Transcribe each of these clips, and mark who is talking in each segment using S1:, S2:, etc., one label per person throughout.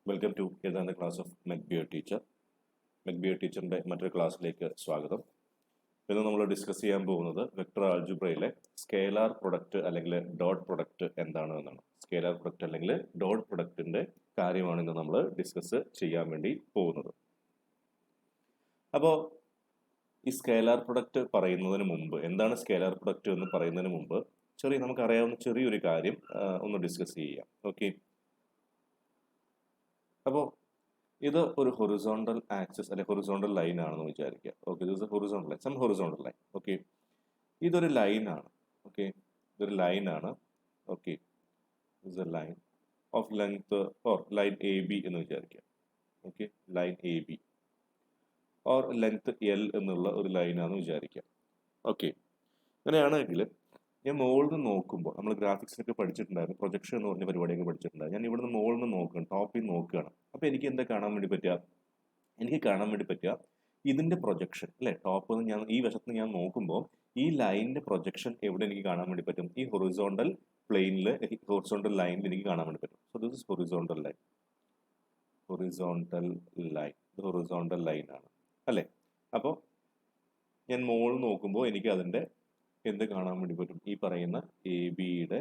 S1: Welcome to ഏതാണ്ട് class of മെക്ബിയർ teacher. മെക്ബിയർ ടീച്ചറിൻ്റെ മറ്റൊരു ക്ലാസ്സിലേക്ക് സ്വാഗതം. ഇന്ന് നമ്മൾ ഡിസ്കസ് ചെയ്യാൻ പോകുന്നത് വെക്ടർ ആൾജിബ്രയിലെ സ്കേലാർ പ്രൊഡക്റ്റ് അല്ലെങ്കിൽ ഡോട്ട് പ്രൊഡക്റ്റ് എന്താണ് എന്നാണ്. സ്കേലാർ പ്രൊഡക്റ്റ് അല്ലെങ്കിൽ ഡോട്ട് പ്രൊഡക്റ്റിൻ്റെ കാര്യമാണ് ഇന്ന് നമ്മൾ ഡിസ്കസ് ചെയ്യാൻ വേണ്ടി പോകുന്നത്. അപ്പോൾ ഈ സ്കേലാർ പ്രൊഡക്റ്റ് പറയുന്നതിന് മുമ്പ്, എന്താണ് സ്കേലാർ പ്രൊഡക്റ്റ് എന്ന് പറയുന്നതിന് മുമ്പ് നമുക്കറിയാവുന്ന ചെറിയൊരു കാര്യം ഒന്ന് ഡിസ്കസ് ചെയ്യാം. ഓക്കെ, അപ്പോൾ ഇത് ഒരു ഹൊറിസോണ്ടൽ ആക്സിസ് അല്ലെങ്കിൽ ഹൊറിസോണ്ടൽ ലൈൻ ആണെന്ന് വിചാരിക്കുക. Okay, this is horizontal line, some horizontal line. Okay, ഇതൊരു ലൈനാണ്. ഓക്കെ, ഇതൊരു ലൈനാണ്. Okay, this a line of length or line A B എന്ന് വിചാരിക്കുക. Okay, line A B or length L എന്നുള്ള ഒരു ലൈനാണെന്ന് വിചാരിക്കുക. ഓക്കെ, അങ്ങനെയാണെങ്കിൽ ഞാൻ മുകളിൽ നിന്ന് നോക്കുമ്പോൾ, നമ്മൾ ഗ്രാഫിക്സിലൊക്കെ പഠിച്ചിട്ടുണ്ടായിരുന്നു, പ്രൊജക്ഷൻ എന്ന് പറഞ്ഞ പരിപാടിയൊക്കെ പഠിച്ചിട്ടുണ്ടായിരുന്നു. ഞാൻ ഇവിടുന്ന് മുകളിൽ നിന്ന് നോക്കുകയാണ്, ടോപ്പിൽ നിന്ന് നോക്കുകയാണ്. അപ്പോൾ എനിക്ക് എന്താ കാണാൻ വേണ്ടി പറ്റുക? എനിക്ക് കാണാൻ വേണ്ടി പറ്റുക ഇതിൻ്റെ പ്രൊജക്ഷൻ അല്ലേ. ടോപ്പ് നിന്ന് ഞാൻ ഈ വശത്ത് നിന്ന് ഞാൻ നോക്കുമ്പോൾ ഈ ലൈനിൻ്റെ പ്രൊജക്ഷൻ എവിടെ എനിക്ക് കാണാൻ വേണ്ടി പറ്റും? ഈ ഹൊറിസോണ്ടൽ പ്ലെയിനിൽ, ഹൊറിസോണ്ടൽ ലൈനിൽ എനിക്ക് കാണാൻ വേണ്ടി പറ്റും. So this is horizontal line. Horizontal line, ഇത് ഹൊറിസോണ്ടൽ ലൈൻ ആണ് അല്ലേ. അപ്പോൾ ഞാൻ മുകളിൽ നോക്കുമ്പോൾ എനിക്ക് അതിൻ്റെ എന്ത് കാണാൻ വേണ്ടി പറ്റും? ഈ പറയുന്ന എ ബിയുടെ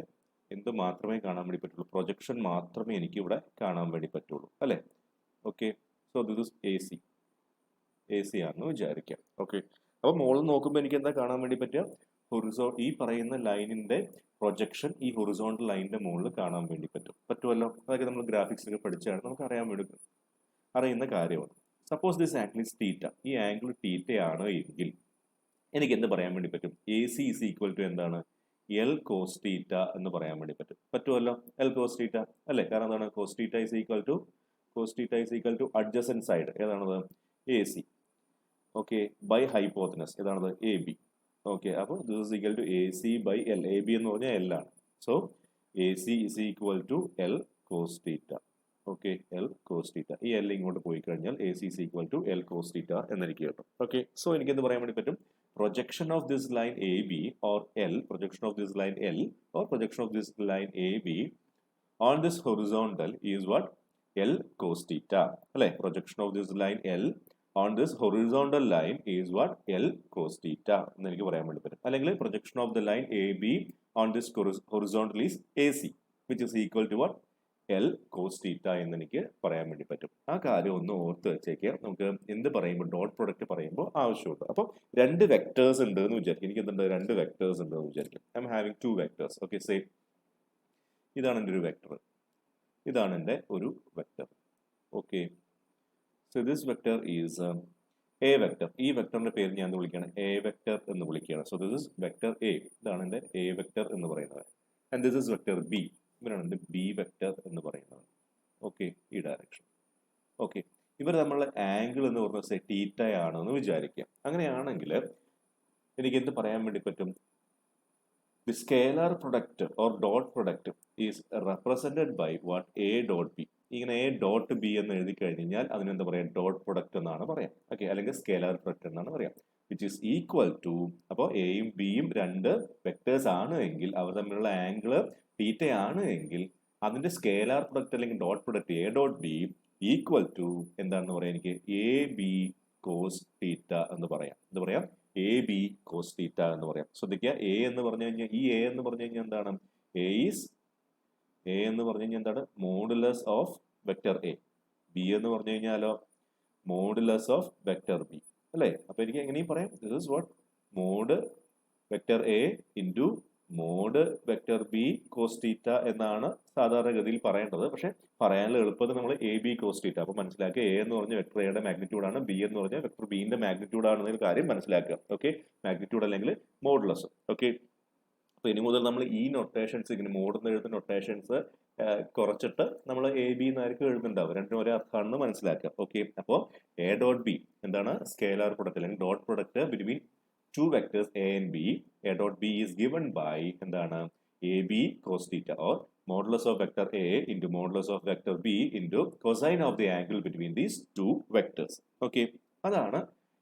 S1: എന്ത് മാത്രമേ കാണാൻ വേണ്ടി പറ്റുള്ളൂ? പ്രൊജക്ഷൻ മാത്രമേ എനിക്ക് ഇവിടെ കാണാൻ വേണ്ടി പറ്റുള്ളൂ അല്ലേ. Okay, so this is A C ആണെന്ന് വിചാരിക്കാം. ഓക്കെ, അപ്പോൾ മുകളിൽ നോക്കുമ്പോൾ എനിക്ക് എന്താ കാണാൻ വേണ്ടി പറ്റുക? ഈ പറയുന്ന ലൈനിന്റെ പ്രൊജക്ഷൻ ഈ ഹൊറിസോണ്ടൽ ലൈനിന്റെ മുകളിൽ കാണാൻ വേണ്ടി പറ്റുമല്ലോ. അതൊക്കെ നമ്മൾ ഗ്രാഫിക്സിലൊക്കെ പഠിച്ചാണ്, നമുക്ക് അറിയുന്ന കാര്യമാണ്. Suppose this angle is theta, ഈ ആംഗിൾ തീറ്റ ആണ് എങ്കിൽ എനിക്ക് എന്ത് പറയാൻ വേണ്ടി പറ്റും? A C is equal to എന്താണ്? എൽ കോസ് തീറ്റ എന്ന് പറയാൻ വേണ്ടി പറ്റുമല്ലോ. എൽ കോസ് തീറ്റ അല്ലേ. കാരണം എന്താണ്? Cos theta is equal to adjacent side ഏതാണത്? A C. Okay, by hypotenuse ഏതാണത്? A B. ഓക്കെ, അപ്പോൾ this is equal to A C by L. A B എന്ന് പറഞ്ഞാൽ എൽ ആണ്. So A C is equal to L cos theta. Okay, L cos theta. ഈ L ഇങ്ങോട്ട് പോയി കഴിഞ്ഞാൽ A C is equal to L cos theta എന്നെനിക്ക് കിട്ടും. Okay, so എനിക്ക് എന്ത് പറയാൻ വേണ്ടി പറ്റും? Projection of this line AB or L, projection of this line L or projection of this line AB on this horizontal is what? L cos theta. അല്ലേ, projection of this line L on this horizontal line is what? L cos theta എന്ന് എനിക്ക് പറയാൻ വേണ്ടി പറ്റും. അല്ലെങ്കിൽ projection of the line AB on this horizontal is AC, which is equal to what? L cos theta എന്ന് എനിക്ക് പറയാൻ വേണ്ടി പറ്റും. ആ കാര്യം ഒന്ന് ഓർത്ത് വെച്ചേക്കുക. നമുക്ക് എന്ത് പറയുമ്പോൾ, ഡോട്ട് പ്രൊഡക്റ്റ് പറയുമ്പോൾ ആവശ്യമുണ്ട്. അപ്പോൾ രണ്ട് വെക്ടേഴ്സ് ഉണ്ട് എന്ന് വിചാരിക്കും. എനിക്ക് എന്തുണ്ട്? രണ്ട് വെക്ടേഴ്സ് ഉണ്ട് എന്ന് വിചാരിക്കും. I M having to vectors. Okay, say ഇതാണ് എൻ്റെ ഒരു വെക്ടർ, ഇതാണ് എൻ്റെ ഒരു vector. Okay, so this vector is A vector. ഈ വെക്ടറിന്റെ പേര് ഞാൻ എന്ത് വിളിക്കുകയാണ്? എ വെക്ടർ എന്ന് വിളിക്കുകയാണ്. So this is vector A. ഇതാണ് എൻ്റെ എ വെക്ടർ എന്ന് പറയുന്നത്. And this is vector B. ഇവരാണ് എൻ്റെ ബി വെക്ടർ എന്ന് പറയുന്നത്. ഓക്കെ, ഈ ഡയറക്ഷൻ. ഓക്കെ, ഇവർ തമ്മിലുള്ള ആംഗിൾ എന്ന് പറഞ്ഞാൽ തീറ്റ ആണെന്ന് വിചാരിക്കുക. അങ്ങനെയാണെങ്കിൽ എനിക്ക് എന്ത് പറയാൻ വേണ്ടി പറ്റും? The scalar product or dot product is represented by what? A dot B. ഇങ്ങനെ എ ഡോട്ട് ബി എന്ന് എഴുതി കഴിഞ്ഞാൽ അതിനെന്താ പറയാം? ഡോട്ട് പ്രൊഡക്റ്റ് എന്നാണ് പറയാം. ഓക്കെ, അല്ലെങ്കിൽ സ്കേലാർ പ്രൊഡക്റ്റ് എന്നാണ് പറയാം. വിച്ച് ഈസ് ഈക്വൽ ടു, അപ്പോൾ എയും ബിയും രണ്ട് വെക്ടേഴ്സ് ആണ് എങ്കിൽ അവർ തമ്മിലുള്ള ആംഗിള് തീറ്റ ആണ് എങ്കിൽ അതിന്റെ സ്കേലാർ പ്രൊഡക്റ്റ് അല്ലെങ്കിൽ dot product A dot B equal to എന്താണെന്ന് പറയാം? എനിക്ക് എ ബി കോസ് തീറ്റ എന്ന് പറയാം. എന്ത് പറയാം? എ ബി കോസ് തീറ്റ എന്ന് പറയാം. ശ്രദ്ധിക്കുക, എ എന്ന് പറഞ്ഞു കഴിഞ്ഞാൽ, ഈ എ എന്ന് പറഞ്ഞു കഴിഞ്ഞാൽ എന്താണ്? എ എന്ന് പറഞ്ഞു കഴിഞ്ഞാൽ എന്താണ്? Modulus of vector A. B എന്ന് പറഞ്ഞു കഴിഞ്ഞാലോ? മോഡുലസ് ഓഫ് വെക്ടർ ബി അല്ലേ. അപ്പൊ എനിക്ക് എങ്ങനെയും പറയാം, this is what? Mod vector A into mod vector B cos theta എന്നാണ് സാധാരണഗതിയിൽ പറയേണ്ടത്. പക്ഷെ പറയാനുള്ള എളുപ്പത്തിൽ നമ്മൾ എ ബി കോസ് തീറ്റ. അപ്പൊ മനസ്സിലാക്കുക, എ എന്ന് പറഞ്ഞ വെക്ടർ എയുടെ മാഗ്നിറ്റ്യൂഡ് ആണ്, ബി എന്ന് പറഞ്ഞ വെക്ടർ ബിന്റെ മാഗ്നിറ്റ്യൂഡ് ആണെന്നൊരു കാര്യം മനസ്സിലാക്കുക. ഓക്കെ, മാഗ്നിറ്റ്യൂഡ് അല്ലെങ്കിൽ മോഡുലസ്. ഓക്കെ, അപ്പൊ ഇനി മുതൽ നമ്മൾ ഈ നൊട്ടേഷൻസ്, ഇങ്ങനെ മോഡെന്ന് എഴുതുന്ന നൊട്ടേഷൻസ് കുറച്ചിട്ട് നമ്മൾ എ ബി എന്നായിരിക്കും എഴുതുന്നുണ്ടാവും. രണ്ടും ഒരേ അർത്ഥമാണെന്ന് മനസ്സിലാക്കുക. ഓക്കെ, അപ്പോൾ എ ഡോട്ട് ബി എന്താണ്? സ്കേലാർ പ്രൊഡക്റ്റ് അല്ലെങ്കിൽ dot product between two vectors a and b. A dot b is given by എന്താണ്? ab cos theta or modulus of vector a into modulus of vector b into cosine of the angle between these two vectors. Okay, അതാണ്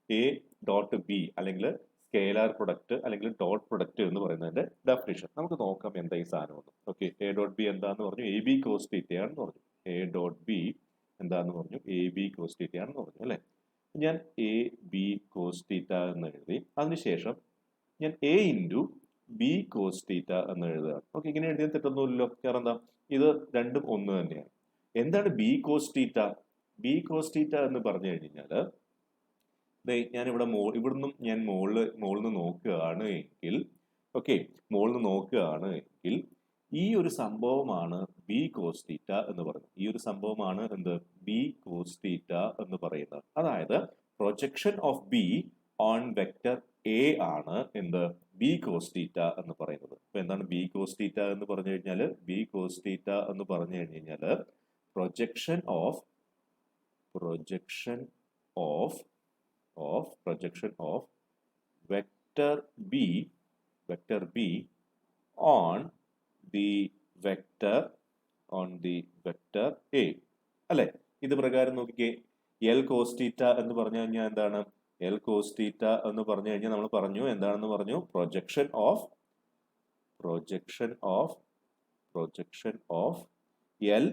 S1: a dot b അല്ലെങ്കിൽ scalar product അല്ലെങ്കിൽ dot product എന്ന് പറയുന്നതിന്റെ definition. നമുക്ക് നോക്കാം എന്താ ഈ സാധനം. ഓക്കെ, എ ഡോട്ട് ബി എന്താന്ന് പറഞ്ഞു? എ ബി കോസ് തീറ്റ ആണെന്ന് പറഞ്ഞു. എ ഡോട്ട് ബി എന്താന്ന് പറഞ്ഞു? എ ബി കോസ് തീറ്റ ആണെന്ന് പറഞ്ഞു അല്ലേ. ഞാൻ എ ബി കോസ് തീറ്റ എന്ന് എഴുതി. അതിനുശേഷം ഞാൻ A into B cos theta എന്ന് എഴുതുകയാണ്. ഓക്കെ, ഇങ്ങനെ എഴുതിയാൽ തെറ്റൊന്നുമില്ലല്ലോ. കാരണം എന്താ, ഇത് രണ്ടും ഒന്ന് തന്നെയാണ്. എന്താണ് B cos theta? B cos theta എന്ന് പറഞ്ഞു കഴിഞ്ഞാൽ ഞാൻ ഇവിടെ ഇവിടുന്ന് ഞാൻ മുകളിൽ നിന്ന് നോക്കുകയാണ് എങ്കിൽ, ഓക്കെ, മുകളിൽ നിന്ന് നോക്കുകയാണ് എങ്കിൽ ഈ ഒരു സംഭവമാണ് ബി കോസ് തീറ്റ എന്ന് പറയുന്നത്. ഈ ഒരു സംഭവമാണ് എന്ത്? ബി കോസ് തീറ്റ എന്ന് പറയുന്നത്. അതായത് projection of B on vector A ആണ് എന്ത്? ബി കോസ് തീറ്റ എന്ന് പറയുന്നത്. അപ്പൊ എന്താണ് ബി കോസ് തീറ്റ എന്ന് പറഞ്ഞു കഴിഞ്ഞാൽ? ബി കോസ് തീറ്റ എന്ന് പറഞ്ഞു കഴിഞ്ഞാൽ projection of vector b on the vector a അല്ലെ. ഇത് പ്രകാരം നോക്കിക്കേ, എൽ കോസ് തീറ്റ എന്ന് പറഞ്ഞു കഴിഞ്ഞാൽ എന്താണ്? എൽ കോസ് തീറ്റ എന്ന് പറഞ്ഞു കഴിഞ്ഞാൽ നമ്മൾ പറഞ്ഞു എന്താണെന്ന് പറഞ്ഞു? Projection of L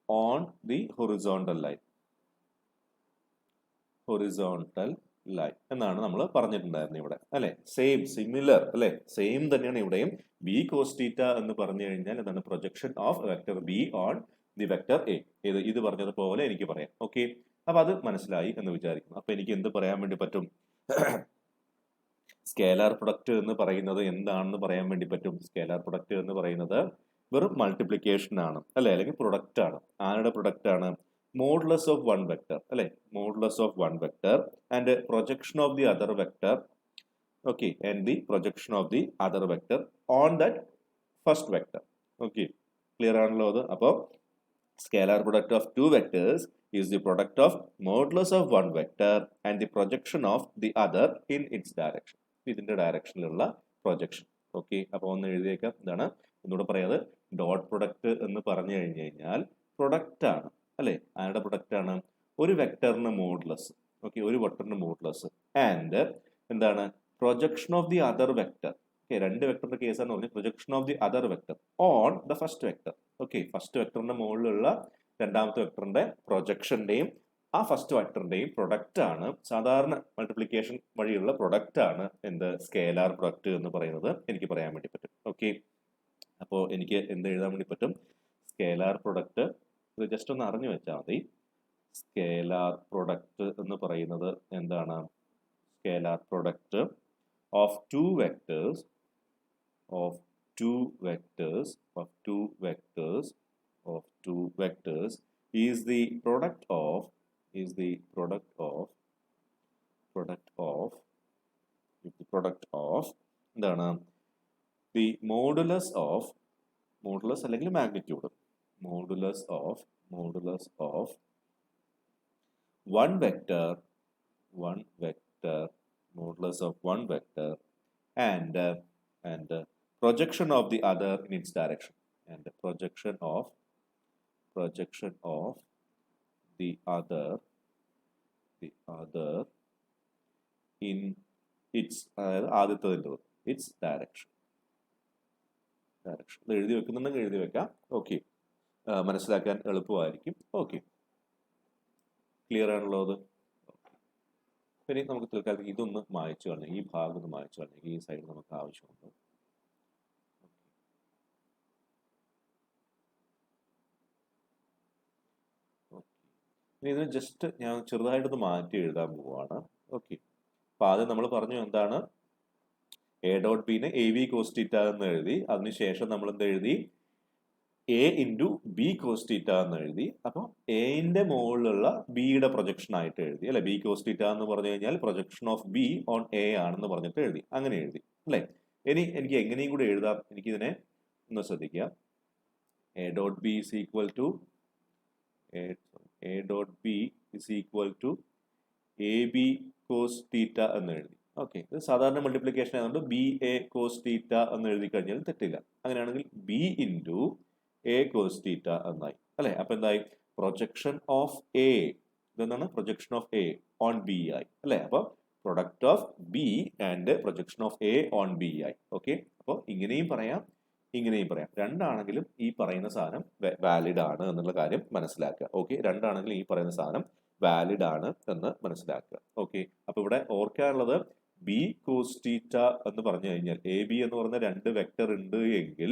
S1: on the horizontal line എന്നാണ് നമ്മൾ പറഞ്ഞിട്ടുണ്ടായിരുന്നത് ഇവിടെ അല്ലെ. സിമിലർ അല്ലെ, സെയിം തന്നെയാണ് ഇവിടെയും. ബി കോസ് തീറ്റ എന്ന് പറഞ്ഞു കഴിഞ്ഞാൽ എന്താണ്? Projection of vector B on the vector A. ഇത് പറഞ്ഞതുപോലെ എനിക്ക് പറയാം. ഓക്കെ, അപ്പൊ അത് മനസ്സിലായി എന്ന് വിചാരിക്കുന്നു. അപ്പൊ എനിക്ക് എന്ത് പറയാൻ വേണ്ടി പറ്റും? സ്കേലാർ പ്രൊഡക്റ്റ് എന്ന് പറയുന്നത് എന്താണെന്ന് പറയാൻ വേണ്ടി പറ്റും. സ്കേലാർ പ്രൊഡക്റ്റ് എന്ന് പറയുന്നത് വെറും മൾട്ടിപ്ലിക്കേഷൻ ആണ് അല്ലെ, അല്ലെങ്കിൽ പ്രൊഡക്റ്റ് ആണ്. ആരുടെ പ്രൊഡക്റ്റ് ആണ്? modulus of one vector അല്ലെ, modulus of one vector and projection of the other vector, okay, and the projection of the other vector on that first vector. Okay, clear ആണല്ലോ അത്. അപ്പോൾ scalar product of two vectors is the product of modulus of one vector and the projection of the other in its direction. ഇതിന്റെ ഡയറക്ഷനിലുള്ള projection. Okay, അപ്പോൾ ഒന്ന് എഴുതിയേക്കാം. എന്താണ് ഒന്നുകൂടെ പറയാത്? Dot product എന്ന് പറഞ്ഞു കഴിഞ്ഞാൽ പ്രൊഡക്റ്റ് ആണ് അല്ലെ. ആരുടെ പ്രൊഡക്റ്റ് ആണ്? ഒരു വെക്ടറിന് മോഡുലസ്. ഓക്കെ, ഒരു വെക്ടറിന് മോഡുലസ് ആൻഡ് എന്താണ്? Projection of the other vector. Okay, രണ്ട് വെക്ടറിന്റെ കേസാണ് പറഞ്ഞത്. Projection of the other vector on the first vector. Okay, first വെക്ടറിന്റെ മുകളിലുള്ള രണ്ടാമത്തെ വെക്ടറിന്റെ പ്രൊജക്ഷന്റെയും ആ ഫസ്റ്റ് വെക്ടറിന്റെയും പ്രൊഡക്റ്റ് ആണ്. സാധാരണ മൾട്ടിപ്ലിക്കേഷൻ വഴിയുള്ള പ്രൊഡക്റ്റ് ആണ് എന്ത്? സ്കേലാർ പ്രൊഡക്റ്റ് എന്ന് പറയുന്നത് എനിക്ക് പറയാൻ വേണ്ടി പറ്റും. ഓക്കെ, അപ്പോൾ എനിക്ക് എന്ത് എഴുതാൻ വേണ്ടി പറ്റും? Scalar product. ഇത് ജസ്റ്റ് ഒന്ന് അറിഞ്ഞു വെച്ചാൽ മതി. സ്കേലാർ പ്രൊഡക്റ്റ് എന്ന് പറയുന്നത് എന്താണ്? Scalar product of two vectors is the product of എന്താണ്? the modulus അല്ലെങ്കിൽ magnitude. modulus of one vector modulus of one vector and projection of the other in its direction, and projection of the other in its ആദ്യത്തെ its direction. എഴുതി വെക്കുന്നുണ്ടെങ്കിൽ എഴുതി വെക്കാം. Okay, മനസ്സിലാക്കാൻ എളുപ്പമായിരിക്കും. Okay, clear ആണല്ലോ അത്. പിന്നെ നമുക്ക് തൽക്കാലത്തേക്ക് ഇതൊന്ന് മായ്ച്ചു കളഞ്ഞു, ഈ ഭാഗം ഒന്ന് മായ്ച്ചു കളഞ്ഞു. ഈ സൈഡ് നമുക്ക് ആവശ്യമുണ്ട്. ഇനി ഇതിന് ജസ്റ്റ് ഞാൻ ചെറുതായിട്ടൊന്ന് മാറ്റി എഴുതാൻ പോവാണ്. ഓക്കെ, അപ്പൊ ആദ്യം നമ്മൾ പറഞ്ഞു എന്താണ്? എ ഡോട്ട് ബിനെ എ വി കോസ് തീറ്റ എന്ന് എഴുതി. അതിനുശേഷം നമ്മൾ എന്ത് എഴുതി? A into B cos theta എന്ന് എഴുതി. അപ്പോൾ എന്റെ മുകളിലുള്ള ബിയുടെ പ്രൊജക്ഷൻ ആയിട്ട് എഴുതി അല്ലെ. ബി കോസ് തീറ്റ എന്ന് പറഞ്ഞു കഴിഞ്ഞാൽ projection of B on A ആണെന്ന് പറഞ്ഞിട്ട് എഴുതി. അങ്ങനെ എഴുതി അല്ലെ. ഇനി എനിക്ക് എങ്ങനെയും കൂടെ എഴുതാം. എനിക്കിതിനെ ഒന്ന് ശ്രദ്ധിക്കാം. A dot B is equal to A B cos theta എന്ന് എഴുതി. ഓക്കെ, ഇത് സാധാരണ മൾട്ടിപ്ലിക്കേഷൻ ആയതുകൊണ്ട് ബി എ കോസ് തീറ്റ എന്ന് എഴുതി കഴിഞ്ഞാൽ തെറ്റില്ല. അങ്ങനെയാണെങ്കിൽ B into A cos theta എന്നായി അല്ലെ. അപ്പൊ എന്തായി? Projection of A. ഇതെന്താണ്? Projection of A on B ആയി അല്ലെ. അപ്പൊ product of B and projection of A on B ആയി. ഓക്കെ, അപ്പോൾ ഇങ്ങനെയും പറയാം, ഇങ്ങനെയും പറയാം. രണ്ടാണെങ്കിലും ഈ പറയുന്ന സാധനം വാലിഡ് ആണ് എന്നുള്ള കാര്യം മനസ്സിലാക്കുക. ഓക്കെ, രണ്ടാണെങ്കിലും ഈ പറയുന്ന സാധനം വാലിഡ് ആണ് എന്ന് മനസ്സിലാക്കുക. ഓക്കെ, അപ്പൊ ഇവിടെ ഓർക്കാനുള്ളത് ബി കോസ് തീറ്റ എന്ന് പറഞ്ഞു കഴിഞ്ഞാൽ എ ബി എന്ന് പറയുന്ന രണ്ട് വെക്ടർ ഉണ്ട് എങ്കിൽ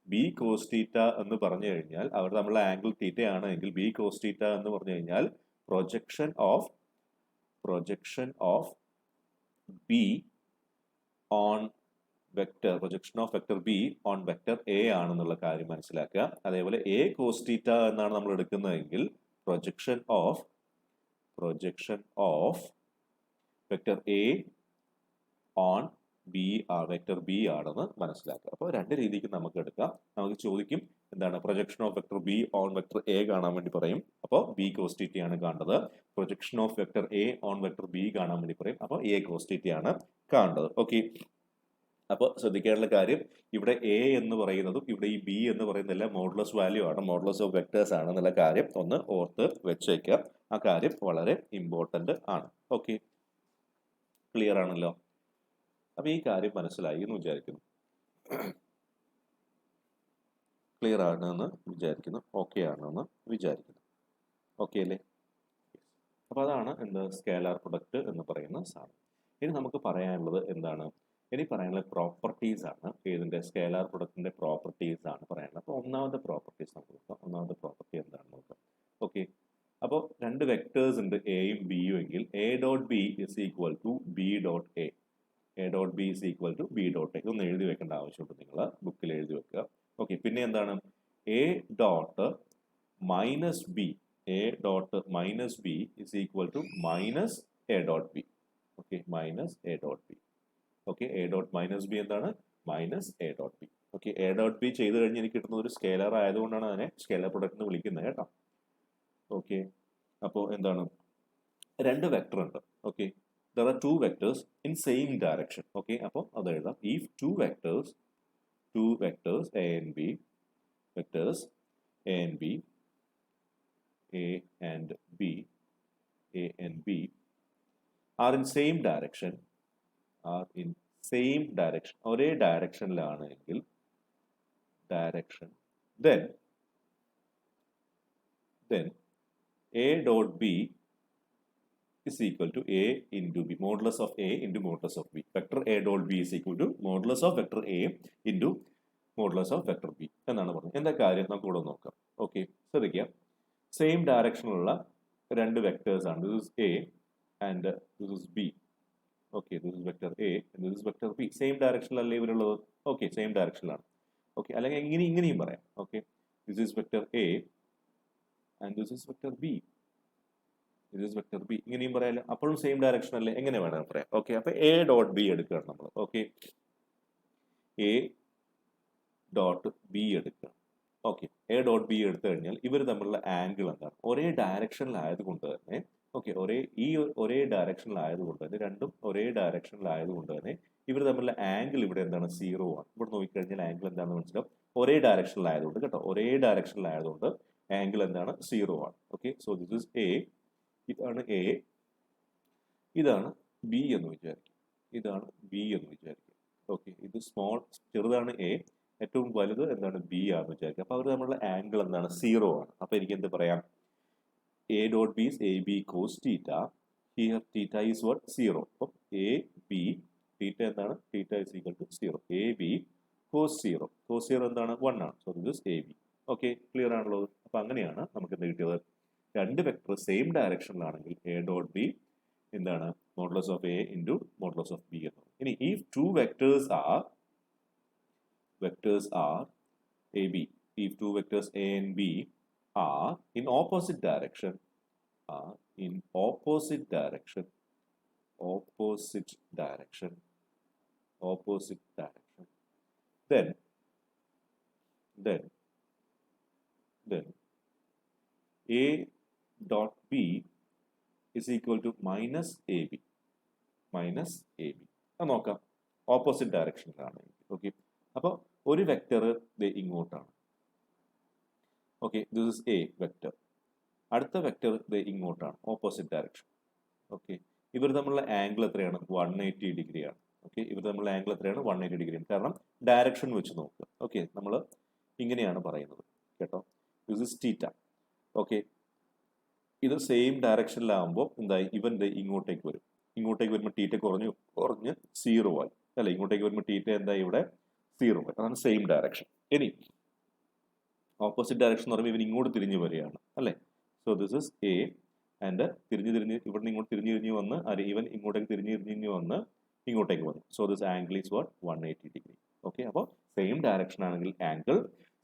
S1: ബി കോസ് തീറ്റ എന്ന് പറഞ്ഞു കഴിഞ്ഞാൽ അവർ നമ്മളെ ആംഗിൾ തീറ്റ ആണ് എങ്കിൽ ബി കോസ് തീറ്റ എന്ന് പറഞ്ഞു കഴിഞ്ഞാൽ projection of B on vector projection of vector B on vector A ആണെന്നുള്ള കാര്യം മനസ്സിലാക്കുക. അതേപോലെ എ കോസ് തീറ്റ എന്നാണ് നമ്മൾ എടുക്കുന്നതെങ്കിൽ projection of vector A on B vector B ആണെന്ന് മനസ്സിലാക്കുക. അപ്പോൾ രണ്ട് രീതിക്ക് നമുക്ക് എടുക്കാം. നമുക്ക് ചോദിക്കും എന്താണ് projection of vector B on vector A കാണാൻ വേണ്ടി പറയും, അപ്പോൾ ബി കോസ് തീറ്റ ആണ് കാണേണ്ടത്. Projection of vector A on vector B കാണാൻ വേണ്ടി പറയും, അപ്പോൾ എ കോസ് തീറ്റ ആണ് കാണേണ്ടത്. ഓക്കെ, അപ്പോൾ ശ്രദ്ധിക്കാനുള്ള കാര്യം ഇവിടെ എ എന്ന് പറയുന്നതും ഇവിടെ ഈ ബി എന്ന് പറയുന്നതെല്ലാം മോഡുലസ് വാല്യൂ ആണ്, മോഡുലസ് ഓഫ് വെക്ടേഴ്സ് ആണ് എന്നുള്ള കാര്യം ഒന്ന് ഓർത്ത് വെച്ചേക്കാം. ആ കാര്യം വളരെ ഇമ്പോർട്ടന്റ് ആണ്. ഓക്കെ, ക്ലിയർ ആണല്ലോ? അപ്പൊ ഈ കാര്യം മനസ്സിലായി എന്ന് വിചാരിക്കുന്നു. ക്ലിയർ ആണെന്ന് വിചാരിക്കുന്നു. ഓക്കെ ആണെന്ന് വിചാരിക്കുന്നു. ഓക്കെ അല്ലേ? അപ്പൊ അതാണ് എന്ത് സ്കേലാർ പ്രൊഡക്റ്റ് എന്ന് പറയുന്ന സാധനം. ഇനി നമുക്ക് പറയാനുള്ളത് എന്താണ്? ഇനി പറയാനുള്ള പ്രോപ്പർട്ടീസ് ആണ്. ഏതിന്റെ? സ്കേലാർ പ്രൊഡക്റ്റിന്റെ പ്രോപ്പർട്ടീസ് ആണ് പറയാനുള്ളത്. അപ്പോൾ ഒന്നാമത്തെ പ്രോപ്പർട്ടീസ് നമുക്ക് നോക്കാം. ഒന്നാമത്തെ പ്രോപ്പർട്ടി എന്താണെന്ന് നോക്കാം. ഓക്കെ, അപ്പോൾ രണ്ട് വെക്ടേഴ്സ് ഉണ്ട് എയും ബിയും എങ്കിൽ A dot B is equal to B dot A. A dot B is equal to B dot A. ഇതൊന്ന് എഴുതി വെക്കേണ്ട ആവശ്യമുണ്ട്, നിങ്ങൾ ബുക്കിൽ എഴുതി വെക്കുക. ഓക്കെ, പിന്നെ എന്താണ്? A dot minus B, A dot minus B is equal to minus A dot B. Okay, minus A dot B. Okay, A dot minus B എന്താണ്? Minus A dot B. Okay, A dot B ചെയ്ത് കഴിഞ്ഞ് എനിക്ക് കിട്ടുന്ന ഒരു scalar ആയതുകൊണ്ടാണ് അതിനെ scalar product എന്ന് വിളിക്കുന്നത് കേട്ടോ. ഓക്കെ, അപ്പോൾ എന്താണ്? രണ്ട് വെക്ടർ ഉണ്ട്. Okay, there are two vectors in same direction. Okay, അപ്പോൾ അത് എഴുതാം. If two vectors A and B, vectors A and B, A and B are in same direction, ഒരേ ഡയറക്ഷനിലാണെങ്കിൽ then A dot B is equal to A into B, modulus of A into modulus of B. Vector A dot B is equal to modulus of vector A into modulus of vector B എന്നാണ് പറഞ്ഞത്. എന്താ കാര്യം നമുക്ക് ഇവിടെ നോക്കാം. Okay, ശ്രദ്ധിക്കാം. Same ഡയറക്ഷനിലുള്ള രണ്ട് vectors ആണ്. This is A and this is B. Okay, this is vector A and this is vector B. Same ഡയറക്ഷനിലല്ലേ ഇവരുള്ളത്? ഓക്കെ, സെയിം ഡയറക്ഷനിലാണ്. ഓക്കെ, അല്ലെങ്കിൽ ഇങ്ങനെയും പറയാം. Okay, this is vector A and this is vector B. ഇത് vector B, ഇങ്ങനെയും പറയാമല്ലോ. അപ്പോഴും സെയിം ഡയറക്ഷൻ അല്ലേ? എങ്ങനെ വേണം പറയാം. ഓക്കെ, അപ്പൊ എ ഡോട്ട് ബി എടുക്കുകയാണ് നമ്മൾ. ഓക്കെ, എ ഡോട്ട് ബി എടുക്കുക. ഓക്കെ, എ ഡോട്ട് ബി എടുത്തു കഴിഞ്ഞാൽ ഇവർ തമ്മിലുള്ള ആംഗിൾ എന്താണ്? ഒരേ ഡയറക്ഷനിലായതുകൊണ്ട് തന്നെ ഒരേ ഡയറക്ഷനിലായതുകൊണ്ട് തന്നെ രണ്ടും ഒരേ ഡയറക്ഷനിലായതുകൊണ്ട് തന്നെ ഇവർ തമ്മിലുള്ള ആംഗിൾ ഇവിടെ എന്താണ്? 0 ആണ്. ഇവിടെ നോക്കിക്കഴിഞ്ഞാൽ ആംഗിൾ എന്താണെന്ന് മനസ്സിലാവും. ഒരേ ഡയറക്ഷനിലായതുകൊണ്ട് കേട്ടോ, ഒരേ ഡയറക്ഷനിലായതുകൊണ്ട് ആംഗിൾ എന്താണ്? 0 ആണ്. Okay, so this is A, ഇതാണ് എ, ഇതാണ് ബി എന്ന് വിചാരിക്കും, ഇതാണ് ബി എന്ന് വിചാരിക്കും. ഓക്കെ, ഇത് ചെറുതാണ് എ, ഏറ്റവും വലുത് എന്താണ്? ബി ആണെന്ന് വിചാരിക്കും. അപ്പൊ അവർ തമ്മിലുള്ള ആംഗിൾ എന്താണ്? 0 ആണ്. അപ്പൊ എനിക്ക് എന്ത് പറയാം? A dot B is A B cos theta. Here theta is what? 0. അപ്പം എ ബി തീറ്റ എന്താണ്? Theta is equal to 0. A B cos 0. Cos 0 എന്താണ്? 1 ആണ്. So this is A B. Okay, clear ആണല്ലോ? അപ്പൊ അങ്ങനെയാണ് നമുക്ക് എന്ത് കിട്ടിയത്? രണ്ട് വെക്ടർ സെയിം ഡയറക്ഷനിലാണെങ്കിൽ എ ഡോട്ട് ബി എന്താണ്? Modulus of A into modulus of B എന്ന്. ഇനി ഈ two vectors R A B, if two vectors A and B are in opposite direction, then A dot B is equal to minus AB. അത് നോക്കാം, opposite ഡയറക്ഷനിലാണ്. Okay, അപ്പോൾ ഒരു vector ഇങ്ങോട്ടാണ്. Okay, this is A vector. അടുത്ത vector ഇങ്ങോട്ടാണ്, opposite direction. Okay, ഇവർ തമ്മിലുള്ള angle എത്രയാണ്? 180 ഡിഗ്രിയാണ്. ഓക്കെ, ഇവർ തമ്മിലുള്ള ആംഗിൾ എത്രയാണ്? 180 ഡിഗ്രിയാണ്. കാരണം ഡയറക്ഷൻ വെച്ച് നോക്കുക. ഓക്കെ, നമ്മൾ ഇങ്ങനെയാണ് പറയുന്നത് കേട്ടോ. This is theta. ഓക്കെ, ഇത് സെയിം ഡയറക്ഷനിലാകുമ്പോൾ എന്തായി? ഇവന്റെ ഇങ്ങോട്ടേക്ക് വരും. ഇങ്ങോട്ടേക്ക് വരുമ്പോൾ തീറ്റ കുറഞ്ഞ് 0 ആയി അല്ലെ? ഇങ്ങോട്ടേക്ക് വരുമ്പോൾ തീറ്റ എന്തായി? ഇവിടെ 0 ആയി. അതാണ് സെയിം ഡയറക്ഷൻ. ഇനി ഓപ്പോസിറ്റ് ഡയറക്ഷൻ എന്ന് പറയുമ്പോൾ ഇവൻ ഇങ്ങോട്ട് തിരിഞ്ഞ് വരികയാണ് അല്ലേ? So this is A and ഇവിടുന്ന് ഇങ്ങോട്ട് തിരിഞ്ഞ് വന്ന് ഇവൻ ഇങ്ങോട്ടേക്ക് തിരിഞ്ഞ് വന്ന് ഇങ്ങോട്ടേക്ക് വന്നു. So this angle is what? 180 degree. Okay, അപ്പോൾ സെയിം ഡയറക്ഷൻ ആണെങ്കിൽ ആംഗിൾ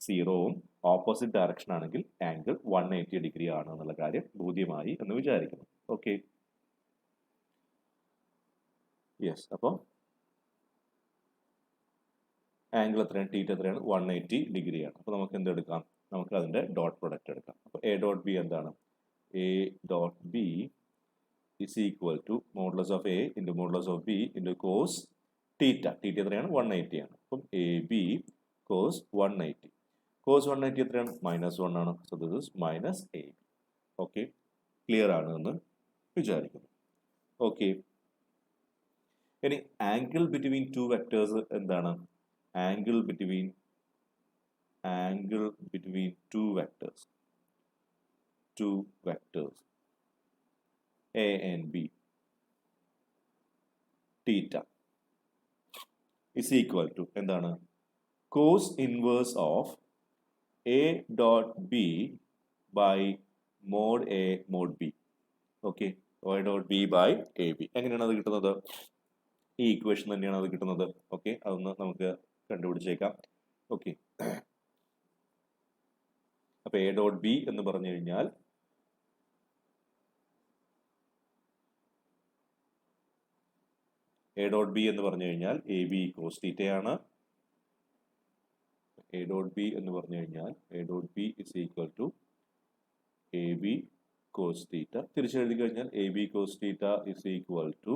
S1: 0ഉം ഓപ്പോസിറ്റ് ഡയറക്ഷൻ ആണെങ്കിൽ ആംഗിൾ 180 ഡിഗ്രി ആണ് എന്നുള്ള കാര്യം ബോധ്യമായി എന്ന് വിചാരിക്കുന്നു. Okay, yes. അപ്പോൾ ആംഗിൾ എത്രയാണ്? തീറ്റ എത്രയാണ്? 180 ഡിഗ്രിയാണ്. അപ്പോൾ നമുക്ക് എന്തെടുക്കാം? നമുക്ക് അതിന്റെ ഡോട്ട് പ്രൊഡക്റ്റ് എടുക്കാം. അപ്പോൾ എ ഡോട്ട് ബി എന്താണ്? A dot B is equal to modulus of A into modulus of B into cos theta. Theta എത്രയാണ്? 180 ആണ്. അപ്പം എ ബി cos 180. cos 180 എത്രയാണ്? -1 ആണ്. So this is minus A B. Okay, clear ആണ് എന്ന് വിചാരിക്കുന്നു. Okay, ഇനി ആംഗിൾ ബിറ്റ്വീൻ ടു വെക്ടേഴ്സ് എന്താണ്? Angle between two vectors A and B theta is equal to എന്താണ്? cos inverse of A dot B by mod A mod B. Okay, A dot B by AB. എങ്ങനെയാണ് അത് കിട്ടുന്നത്? ഈ equation തന്നെയാണ് അത് കിട്ടുന്നത്. Okay, അതൊന്ന് നമുക്ക് കണ്ടുപിടിച്ചേക്കാം. ഓക്കെ, അപ്പൊ A dot B എന്ന് പറഞ്ഞു കഴിഞ്ഞാൽ എ ഡോട്ട് ബി എന്ന് പറഞ്ഞു കഴിഞ്ഞാൽ എ ബി കോസ് തീറ്റയാണ്. എ ഡോട്ട് ബി എന്ന് പറഞ്ഞു കഴിഞ്ഞാൽ A dot B is equal to A B cos theta. തിരിച്ചെഴുതി കഴിഞ്ഞാൽ A B cos theta is equal to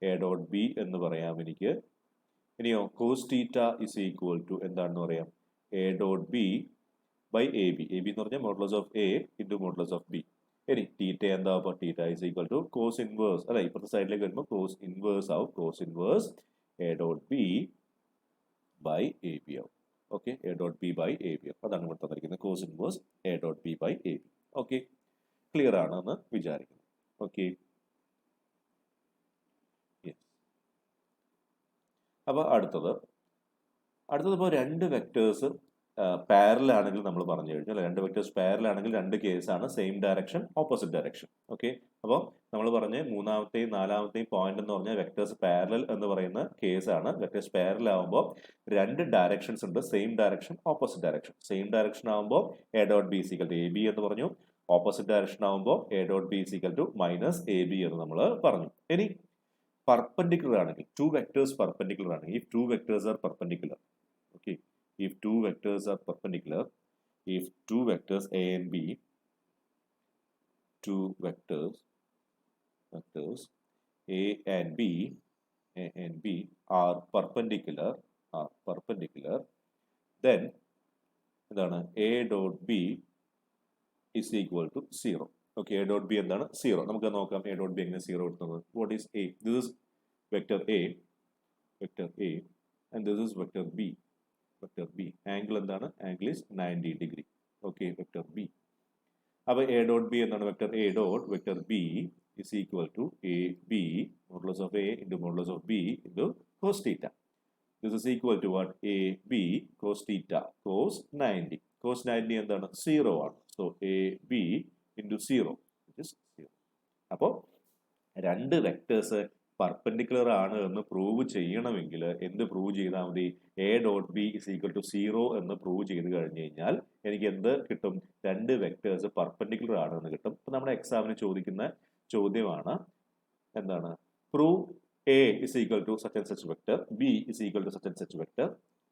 S1: A dot B എന്ന് പറയാം എനിക്ക്. ഇനിയോ cos theta is equal to എന്താണെന്ന് പറയാം? A dot B by A B. A B എന്ന് പറഞ്ഞാൽ modulus of A into modulus of B. ഇനി തീറ്റ എന്താ? അപ്പോൾ theta is equal to cos inverse അല്ലെ? ഇപ്പുറത്തെ സൈഡിലേക്ക് വരുമ്പോൾ കോസ് ഇൻവേഴ്സ് ആവും. Cos inverse A dot B by A B ആവും. Okay, A dot B by A B ആവും. അതാണ് ഇവിടെ തന്നിരിക്കുന്നത്, cos inverse A dot B by A B. Okay, clear ആണെന്ന് വിചാരിക്കുന്നു. ഓക്കെ, അപ്പോൾ അടുത്തത് ഇപ്പോൾ രണ്ട് വെക്ടേഴ്സ് പാരലൽ ആണെങ്കിൽ നമ്മൾ പറഞ്ഞു കഴിഞ്ഞാൽ രണ്ട് വെക്ടേഴ്സ് പാരലൽ ആണെങ്കിൽ രണ്ട് കേസാണ്, same direction opposite direction. Okay, അപ്പോൾ നമ്മൾ പറഞ്ഞ മൂന്നാമത്തെയും നാലാമത്തെയും പോയിന്റ് എന്ന് പറഞ്ഞാൽ വെക്ടേഴ്സ് പാരലൽ എന്ന് പറയുന്ന കേസാണ്. വെക്ടേഴ്സ് പാരലൽ ആകുമ്പോൾ രണ്ട് ഡയറക്ഷൻസ് ഉണ്ട്, same direction opposite direction. Same direction ആകുമ്പോൾ A dot B equal to A B എന്ന് പറഞ്ഞു. ഓപ്പോസിറ്റ് ഡയറക്ഷൻ ആകുമ്പോൾ A dot B equal to minus A B എന്ന് നമ്മൾ പറഞ്ഞു. ഇനി perpendicular ആണെങ്കിൽ, two vectors perpendicular ആണെങ്കിൽ, if two vectors are perpendicular, okay, if two vectors are perpendicular, if two vectors A and B, two vectors A and B are perpendicular, then എന്താണ്? A dot B is equal to 0. Okay, A dot B എന്താണ്? 0. നമുക്ക് നോക്കാം A dot B എങ്ങനെ 0 കിട്ടുന്നത്. What is A? This is vector A and this is vector B. Angle എന്താണ്? Angle is 90 degree. Okay, vector B. അപ്പോൾ A dot B എന്താണ്? vector B is equal to AB modulus of A into modulus of B into cos theta. This is equal to what? AB cos theta, cos 90. Cos 90 എന്താണ്? 0 ആണ്. So AB into 0, which is 0. അപ്പോൾ രണ്ട് vectors perpendicular ആണ് എന്ന് prove ചെയ്യണമെങ്കിൽ എന്ത് prove ചെയ്താൽ മതി? A dot B is equal to 0 എന്ന് പ്രൂവ് ചെയ്ത് കഴിഞ്ഞ് കഴിഞ്ഞാൽ എനിക്ക് എന്ത് കിട്ടും? രണ്ട് വെക്ടേഴ്സ് പെർപെൻഡിക്കുലർ ആണ് എന്ന് കിട്ടും. അപ്പോൾ നമ്മുടെ എക്സാമിന് ചോദിക്കുന്ന ചോദ്യമാണ് എന്താണ്? Prove A is equal to such and such vector, B is equal to such and such vector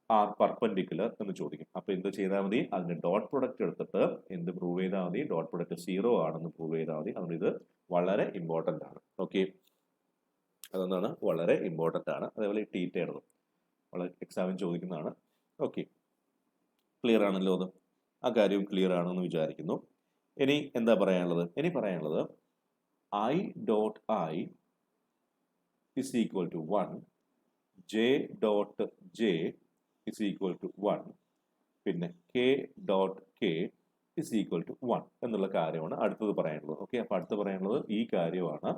S1: are perpendicular എന്ന് ചോദിക്കും. അപ്പൊ എന്ത് ചെയ്താൽ മതി? അതിന്റെ ഡോട്ട് പ്രൊഡക്റ്റ് എടുത്തിട്ട് എന്ത് പ്രൂവ് ചെയ്താൽ മതി? ഡോട്ട് പ്രൊഡക്റ്റ് 0 ആണെന്ന് പ്രൂവ് ചെയ്താൽ മതി. അതുകൊണ്ട് ഇത് വളരെ ഇമ്പോർട്ടന്റ് ആണ്. ഓക്കെ, അതെന്താണ്? വളരെ ഇമ്പോർട്ടന്റ് ആണ്. അതേപോലെ തീറ്റ എഴുതും, വളരെ എക്സാമിന് ചോദിക്കുന്നതാണ്. ഓക്കെ, ക്ലിയർ ആണല്ലോ? അത് ആ കാര്യം ക്ലിയർ ആണെന്ന് വിചാരിക്കുന്നു. ഇനി എന്താ പറയാനുള്ളത്? I dot I is equal to 1 J dot J is equal to 1, പിന്നെ K dot K is equal to 1 എന്നുള്ള കാര്യമാണ് അടുത്തത് പറയാനുള്ളത്. ഓക്കെ, അപ്പോൾ അടുത്ത് പറയാനുള്ളത് ഈ കാര്യമാണ്.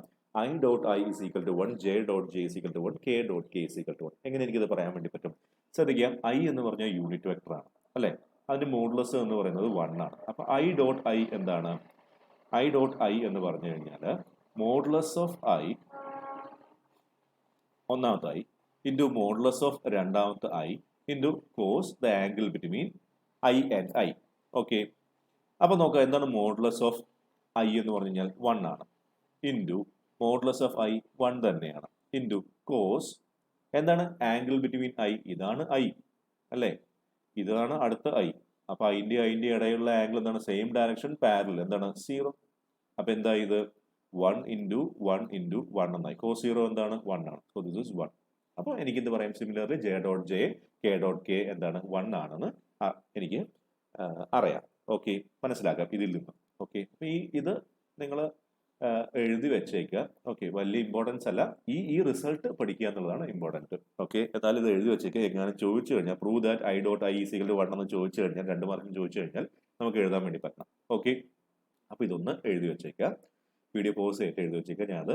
S1: I dot I is equal to 1, J dot J is equal to 1, K dot K is equal to 1. എങ്ങനെ എനിക്കിത് പറയാൻ വേണ്ടി പറ്റും? ശ്രദ്ധിക്കുക, ഐ എന്ന് പറഞ്ഞാൽ യൂണിറ്റ് വെക്ടർ ആണ് അല്ലേ? അതിന്റെ മോഡുലസ് എന്ന് പറയുന്നത് 1 ആണ്. അപ്പോൾ ഐ ഡോട്ട് ഐ എന്താണ്? ഐ ഡോട്ട് ഐ എന്ന് പറഞ്ഞു കഴിഞ്ഞാൽ മോഡുലസ് ഓഫ് ഐ ഒന്നാമത്തെ ഐ ഇൻറ്റു മോഡുലസ് ഓഫ് രണ്ടാമത്തെ I into cause the angle between I and I. Okay, അപ്പോൾ നോക്കാം എന്താണ് മോഡുലസ് ഓഫ് ഐ എന്ന് പറഞ്ഞു കഴിഞ്ഞാൽ 1 ആണ്. ഇൻറ്റു മോഡുലസ് ഓഫ് ഐ 1 തന്നെയാണ്. ഇൻറ്റു കോസ് എന്താണ് ആംഗിൾ ബിറ്റ്വീൻ ഐ, ഇതാണ് ഐ അല്ലേ? ഇതാണ് അടുത്ത ഐ. അപ്പോൾ ഐൻ്റെ ഇടയിലുള്ള ആംഗിൾ എന്താണ്? സെയിം ഡയറക്ഷൻ പാരലൽ, എന്താണ്? 0. അപ്പോൾ എന്താ ഇത്? 1 ഇൻറ്റു 1 ഇൻറ്റു 1 എന്നായി. കോസ് 0 എന്താണ്? 1 ആണ്. So this is 1. അപ്പോൾ എനിക്കിത് പറയാം similarly J dot J, K dot K എന്താണ്? 1 ആണെന്ന് എനിക്ക് അറിയാം. ഓക്കെ, മനസ്സിലാക്കാം ഇതിൽ നിന്ന്. ഓക്കെ, അപ്പോൾ ഇത് നിങ്ങൾ എഴുതി വെച്ചേക്കുക. ഓക്കെ, വലിയ ഇമ്പോർട്ടൻസ് അല്ല, ഈ റിസൾട്ട് പഠിക്കുക എന്നുള്ളതാണ് ഇമ്പോർട്ടൻറ്റ്. ഓക്കെ, എന്നാലും ഇത് എഴുതി വെച്ചേക്കുക. എങ്ങനെ ചോദിച്ചു കഴിഞ്ഞാൽ prove that I dot I is equal to 1 എന്ന് ചോദിച്ചു കഴിഞ്ഞാൽ, 2 മാർക്കും ചോദിച്ചു കഴിഞ്ഞാൽ നമുക്ക് എഴുതാൻ വേണ്ടി പറ്റണം. ഓക്കെ, അപ്പോൾ ഇതൊന്ന് എഴുതി വെച്ചേക്കുക. വീഡിയോ പോസ് ചെയ്തിട്ട് എഴുതി വെച്ചേക്കുക. ഞാനത്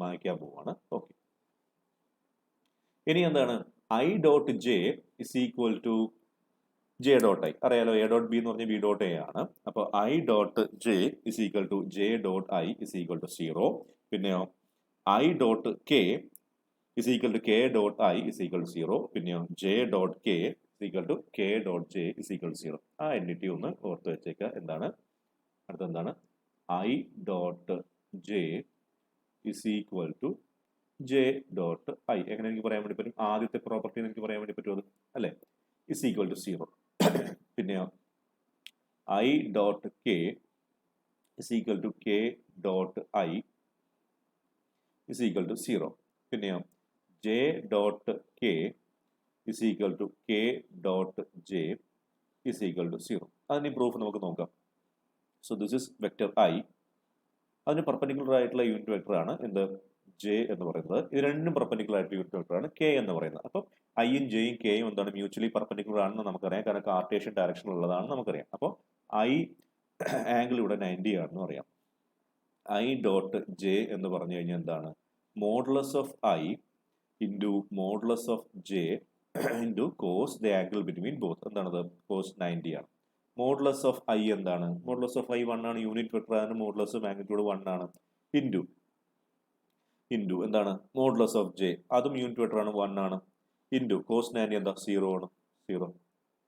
S1: മായ്ക്കാൻ പോവാണ്. ഓക്കെ, ഇനി എന്താണ്? I dot J is equal to J dot I. അറിയാലോ, എ ഡോട്ട് ബി എന്ന് പറഞ്ഞാൽ ബി ഡോട്ട് എ ആണ്. അപ്പോൾ I dot J is equal to J dot I is equal to 0. പിന്നെയോ I dot K is equal to K dot I is equal to 0. പിന്നെയോ J dot K is equal to K dot J is equal to 0. ആ identity ഒന്ന് ഓർത്ത് വെച്ചേക്കുക. എന്താണ് അടുത്തെന്താണ്? I dot J is equal to J dot I. എങ്ങനെ എനിക്ക് പറയാൻ വേണ്ടി പറ്റും? ആദ്യത്തെ പ്രോപ്പർട്ടി എനിക്ക് പറയാൻ വേണ്ടി പറ്റുമോ? അത് അല്ലേ? Is equal to 0. പിന്നെയോ I dot K is equal to K dot I is equal to 0. പിന്നെയോ J dot K is equal to K dot J is equal to 0. അതിന് പ്രൂഫ് നമുക്ക് നോക്കാം. So this is vector I. അതിന് perpendicular ആയിട്ടുള്ള unit vector ആണ് എന്ത്? J എന്ന് പറയുന്നത്. ഇത് രണ്ടും പെർപെൻഡിക്കുലർ ആയിട്ടുള്ള യൂണിറ്റ് വെക്ടർ ആണ് കെ എന്ന് പറയുന്നത്. അപ്പം ഐയും ജെയും കെയും എന്താണ്? മ്യൂച്വലി പെർപെൻഡിക്കുലർ ആണെന്ന് നമുക്കറിയാം. കാരണം കാർട്ടേഷ്യൻ ഡയറക്ഷനിലുള്ളതാണെന്ന് നമുക്കറിയാം. അപ്പോൾ ഐ ആംഗിൾ ഇവിടെ 90 ആണെന്ന് അറിയാം. ഐ ഡോട്ട് ജെ എന്ന് പറഞ്ഞു കഴിഞ്ഞാൽ എന്താണ്? Modulus of I into modulus of J into cause the angle between both. എന്താണത്? കോസ് 90 ആണ്. മോഡുലസ് ഓഫ് ഐ എന്താണ്? മോഡുലസ് ഓഫ് ഐ 1 ആണ്. യൂണിറ്റ് വെക്ടർ ആണ്. മോഡുലസ് മാഗ്നിറ്റ്യൂഡ് 1 ആണ്. ഇൻറ്റു എന്താണ്? മോഡുലസ് ഓഫ് ജെ, അതും യൂണിറ്റ് വെക്ടർ ആണ്, 1 ആണ്. ഇൻറ്റു കോസ് 90 എന്താ? 0 ആണ്. 0.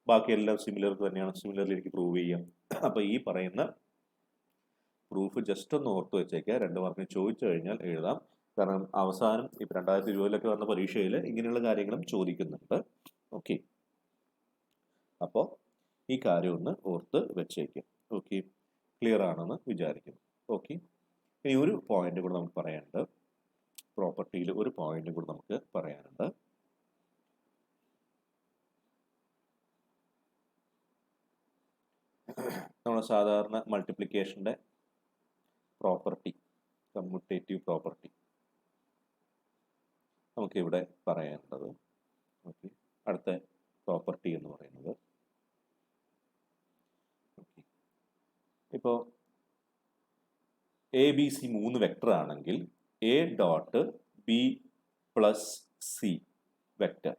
S1: ബാക്കി എല്ലാം സിമിലർ തന്നെയാണ്. സിമിലർലി എനിക്ക് പ്രൂവ് ചെയ്യാം. അപ്പോൾ ഈ പറയുന്ന പ്രൂഫ് ജസ്റ്റ് ഒന്ന് ഓർത്ത് വെച്ചേക്കുക. 2 മാർക്കിന് ചോദിച്ചു കഴിഞ്ഞാൽ എഴുതാം. കാരണം അവസാനം ഇപ്പം 2020 വന്ന പരീക്ഷയിൽ ഇങ്ങനെയുള്ള കാര്യങ്ങളും ചോദിക്കുന്നുണ്ട്. ഓക്കെ, അപ്പോൾ ഈ കാര്യം ഒന്ന് ഓർത്ത് വെച്ചേക്കുക. ഓക്കെ, ക്ലിയർ ആണെന്ന് വിചാരിക്കുന്നു. ഓക്കെ, ഇനി ഒരു പോയിന്റ് കൂടെ നമുക്ക് പറയാനുണ്ട്. പ്രോപ്പർട്ടിയിൽ ഒരു പോയിന്റ് കൂടെ നമുക്ക് പറയാനുണ്ട്. നമ്മൾ സാധാരണ മൾട്ടിപ്ലിക്കേഷൻ്റെ പ്രോപ്പർട്ടി, കമ്മ്യൂട്ടേറ്റീവ് പ്രോപ്പർട്ടി നമുക്കിവിടെ പറയാനുള്ളത്. ഓക്കെ, അടുത്ത പ്രോപ്പർട്ടി എന്ന് പറയുന്നത് ഇപ്പോൾ എ ബി സി 3 വെക്ടർ ആണെങ്കിൽ A dot B plus C vector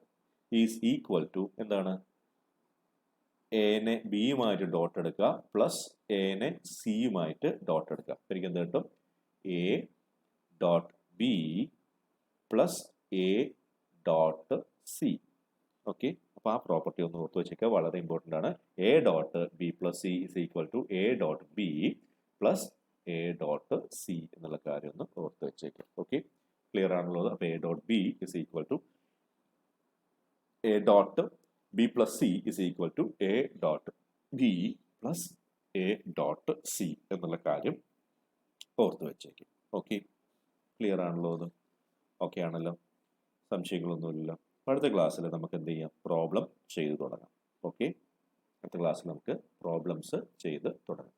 S1: is equal to എന്താണ്? എനെ ബിയുമായിട്ട് ഡോട്ട് എടുക്കുക പ്ലസ് എനെ സിയുമായിട്ട് ഡോട്ട് എടുക്കുക. എനിക്ക് എന്ത് കിട്ടും? A dot B plus A dot C. Okay, അപ്പോൾ ആ പ്രോപ്പർട്ടി ഒന്ന് ഓർത്ത് വെച്ചേക്കുക, വളരെ ഇമ്പോർട്ടൻ്റ് ആണ്. A dot B plus C is equal to A dot B plus A dot C എന്നുള്ള കാര്യം ഒന്ന് ഓർത്ത് വെച്ചേക്കുക. ഓക്കെ, ക്ലിയർ ആണുള്ളത്. അപ്പോൾ A dot B is equal to A dot B plus C is equal to A dot B plus A dot C എന്നുള്ള കാര്യം ഓർത്ത് വെച്ചേക്കും. ഓക്കെ, ക്ലിയർ ആണല്ലോ അത്? ഓക്കെ ആണല്ലോ, സംശയങ്ങളൊന്നുമില്ല. അടുത്ത ക്ലാസ്സിൽ നമുക്ക് എന്ത് ചെയ്യാം? പ്രോബ്ലം ചെയ്ത് തുടങ്ങാം. ഓക്കെ, അടുത്ത ക്ലാസ്സിൽ നമുക്ക് പ്രോബ്ലംസ് ചെയ്ത് തുടങ്ങാം.